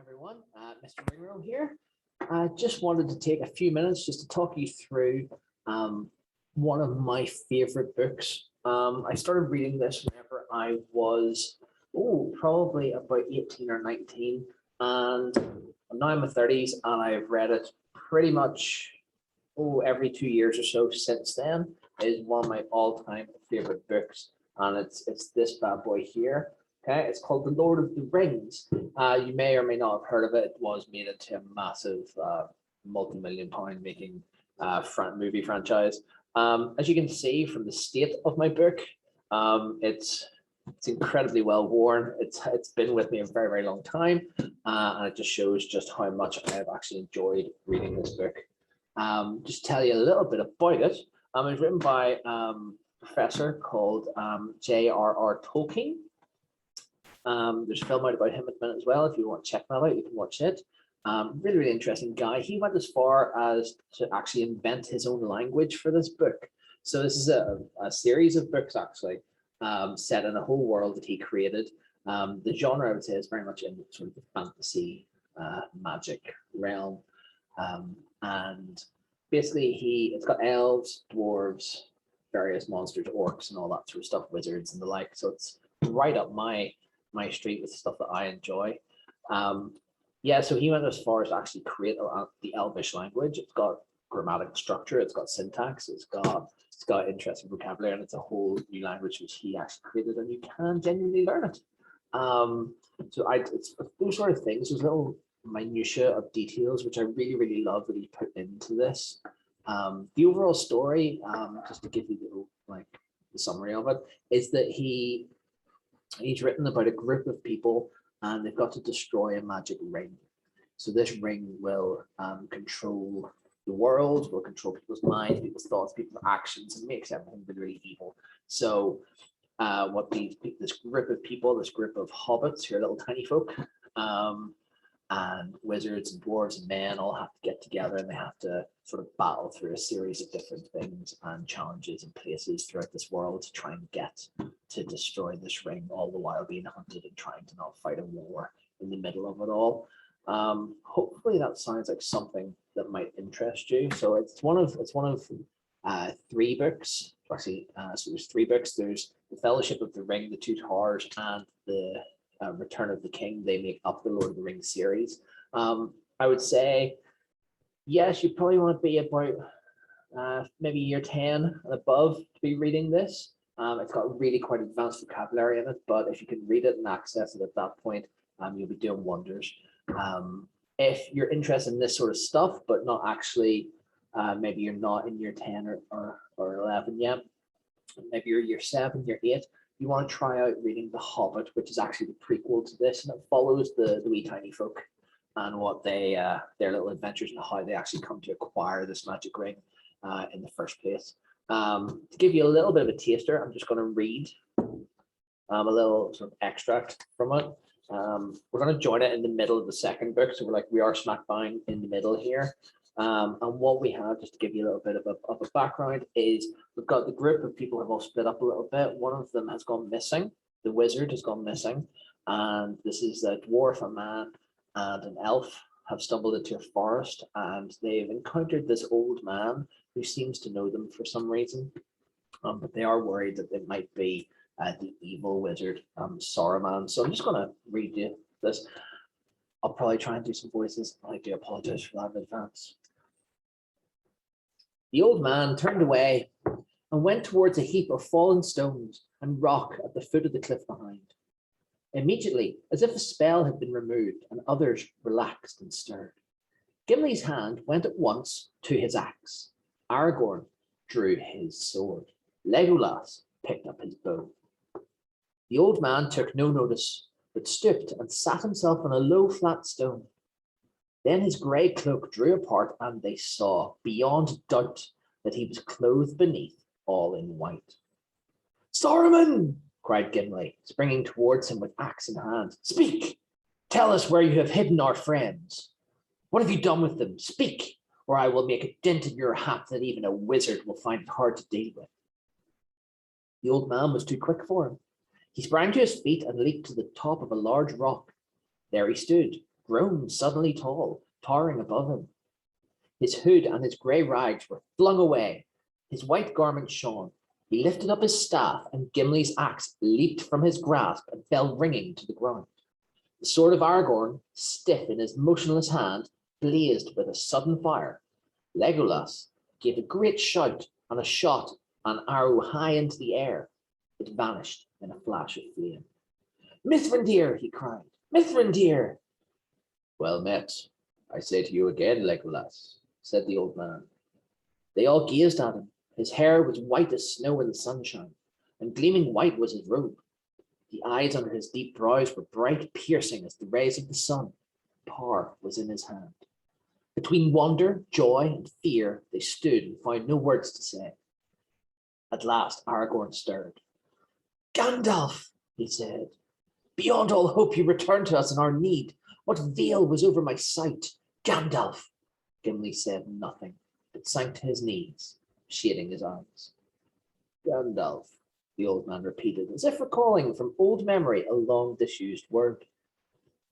Everyone, Mr. Ringrow here. I just wanted to take a few minutes just to talk you through one of my favorite books. I started reading this whenever I was, probably about 18 or 19. And now I'm in my 30s and I've read it pretty much, every 2 years or so since then. It is one of my all-time favorite books. And it's this bad boy here. Okay, it's called The Lord of the Rings. You may or may not have heard of it. It was made into a massive multi-million-pound making movie franchise. As you can see from the state of my book, it's incredibly well worn. It's been with me a very, very long time, and it just shows just how much I have actually enjoyed reading this book. Just tell you a little bit about it. It was written by a professor called J.R.R. Tolkien. There's a film out about him at the minute as well. If you want to check that out, you can watch it. Really, really interesting guy. He went as far as to actually invent his own language for this book. So this is a series of books actually set in a whole world that he created. The genre, I would say, is very much in sort of the fantasy magic realm. And basically it's got elves, dwarves, various monsters, orcs, and all that sort of stuff, wizards and the like. So it's right up my street with stuff that I enjoy. So he went as far as to actually create the Elvish language. It's got grammatic structure, it's got syntax, it's got interesting vocabulary, and it's a whole new language which he actually created, and you can genuinely learn it. It's those sort of things, those little minutiae of details which I really, really love that he put into this. The overall story, just to give you the summary of it, is that he's written about a group of people and they've got to destroy a magic ring. So this ring will control the world, will control people's minds, people's thoughts, people's actions, and makes everything really, really evil. So this group of people, this group of hobbits who are little tiny folk, and wizards and dwarves and men all have to get together, and they have to sort of battle through a series of different things and challenges and places throughout this world to try and get to destroy this ring, all the while being hunted and trying to not fight a war in the middle of it all. Hopefully that sounds like something that might interest you. So it's one of three books. Actually, so there's three books. There's The Fellowship of the Ring, The Two Towers, and the Return of the King. They make up the Lord of the Rings series. I would say, yes, you probably want to be about maybe year 10 and above to be reading this. It's got really quite advanced vocabulary in it, but if you can read it and access it at that point, you'll be doing wonders. If you're interested in this sort of stuff, but not actually, maybe you're not in year 10 or 11 yet, maybe you're year 7, year 8, you want to try out reading The Hobbit, which is actually the prequel to this, and it follows the wee tiny folk and what their little adventures and how they actually come to acquire this magic ring in the first place. To give you a little bit of a taster, I'm just going to read a little sort of extract from it. We're going to join it in the middle of the second book, so we are smack bang in the middle here. And what we have, just to give you a little bit of a background, is we've got the group of people who have all split up a little bit. One of them has gone missing. The wizard has gone missing, and this is a dwarf, a man, and an elf have stumbled into a forest, and they've encountered this old man who seems to know them for some reason, but they are worried that it might be the evil wizard, Saruman. So I'm just going to read you this. I'll probably try and do some voices. I do apologize for that in advance. The old man turned away and went towards a heap of fallen stones and rock at the foot of the cliff behind. Immediately, as if a spell had been removed and others relaxed and stirred, Gimli's hand went at once to his axe. Aragorn drew his sword. Legolas picked up his bow. The old man took no notice, but stooped and sat himself on a low, flat stone. Then his grey cloak drew apart, and they saw, beyond doubt, that he was clothed beneath all in white. "Saruman!" cried Gimli, springing towards him with axe in hand. "Speak! Tell us where you have hidden our friends. What have you done with them? Speak, or I will make a dent in your hat that even a wizard will find it hard to deal with." The old man was too quick for him. He sprang to his feet and leaped to the top of a large rock. There he stood, grown suddenly tall, towering above him. His hood and his grey rags were flung away. His white garment shone. He lifted up his staff, and Gimli's axe leaped from his grasp and fell ringing to the ground. The sword of Aragorn, stiff in his motionless hand, blazed with a sudden fire. Legolas gave a great shout and a shot an arrow high into the air. It vanished in a flash of flame. Mithrandir, he cried. Mithrandir! Well met, I say to you again, Legolas, said the old man. They all gazed at him. His hair was white as snow in the sunshine, and gleaming white was his robe. The eyes under his deep brows were bright, piercing as the rays of the sun. Power was in his hand. Between wonder, joy, and fear, they stood and found no words to say. At last, Aragorn stirred. Gandalf, he said, beyond all hope you returned to us in our need. What veil was over my sight? Gandalf! Gimli said nothing, but sank to his knees, shading his eyes. Gandalf, the old man repeated, as if recalling from old memory a long disused word.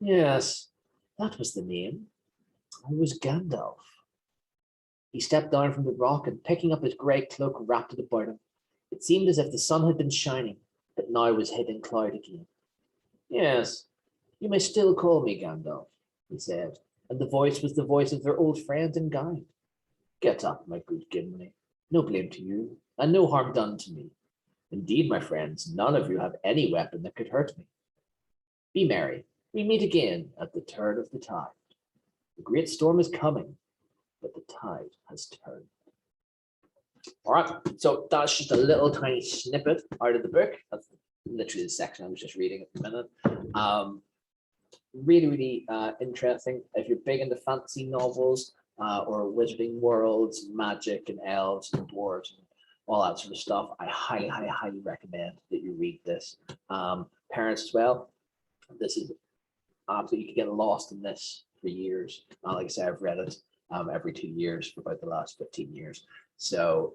Yes, that was the name. I was Gandalf. He stepped down from the rock and, picking up his grey cloak, wrapped it about him. It seemed as if the sun had been shining, but now was hid in cloud again. Yes, you may still call me Gandalf, he said, and the voice was the voice of their old friend and guide. Get up, my good Gimli. No blame to you, and no harm done to me. Indeed, my friends, none of you have any weapon that could hurt me. Be merry. We meet again at the turn of the tide. The great storm is coming, but the tide has turned. All right, so that's just a little tiny snippet out of the book. That's literally the section I was just reading at the minute. Really, really interesting. If you're big into fantasy novels or wizarding worlds, magic and elves and dwarves and all that sort of stuff, I highly, highly, highly recommend that you read this. Parents as well. This is absolutely, you can get lost in this for years. Like I say, I've read it every 2 years for about the last 15 years. So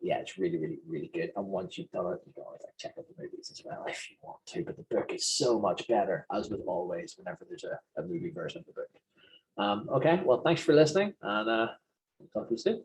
yeah, it's really, really, really good. And once you've done it, you can always check out the movies as well if you want to. But the book is so much better, as with always, whenever there's a movie version of the book. Okay, well, thanks for listening, and talk to you soon.